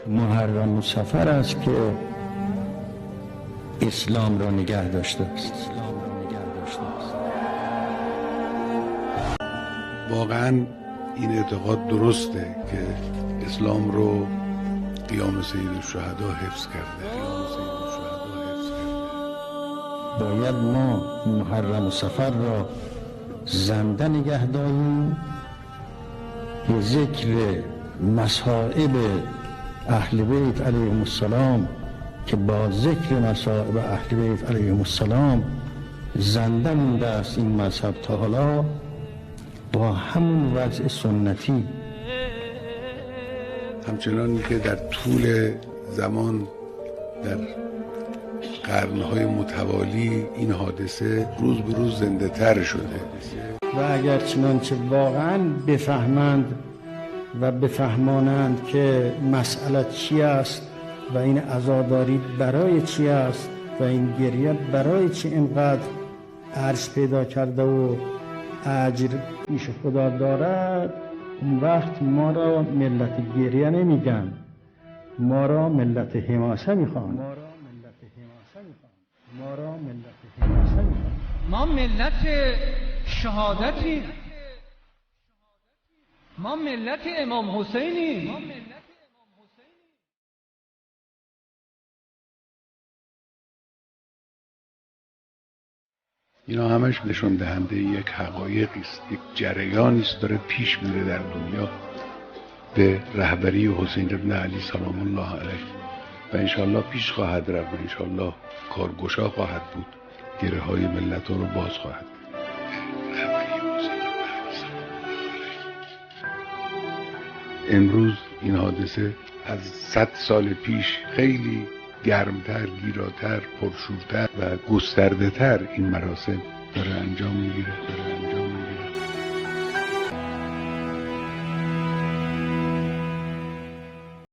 محرم و صفر است که اسلام را نگه داشته است. واقعا این اعتقاد درسته که اسلام رو قیام سید الشهدا حفظ کرده. باید ما محرم و صفر را زنده نگه داریم به ذکر مصائب اهل بیت علیهم السلام، که با ذکر مصائب اهل بیت علیهم السلام زنده مونده است این مذهب تا حالا با همون وضع سنتی. همچنانی که در طول زمان در قرنهای متوالی این حادثه روز به روز زنده تر شده و اگر چنانچه واقعا بفهمند و بفهمانند که مسئله چی است و این عزاداری برای چی است و این گریه برای چی اینقدر عرض پیدا کرده و اجر پیش خدا دارد، اون وقت ما را ملت گریه نمیگن، ما را ملت حماسه میخوان. ما ملت شهادتی، ما ملت امام حسینی. اینا همش نشون دهنده یک حقایقی است، یک جریانی است داره پیش میره در دنیا به رهبری حسین ابن علی سلام الله علیه و انشالله پیش خواهد رفت و انشالله کارگشا خواهد بود، گره های ملت رو باز خواهد بود. امروز این حادثه از 100 سال پیش خیلی گرمتر، گیراتر، پرشورتر و گسترده تر این مراسم داره انجام میگیره.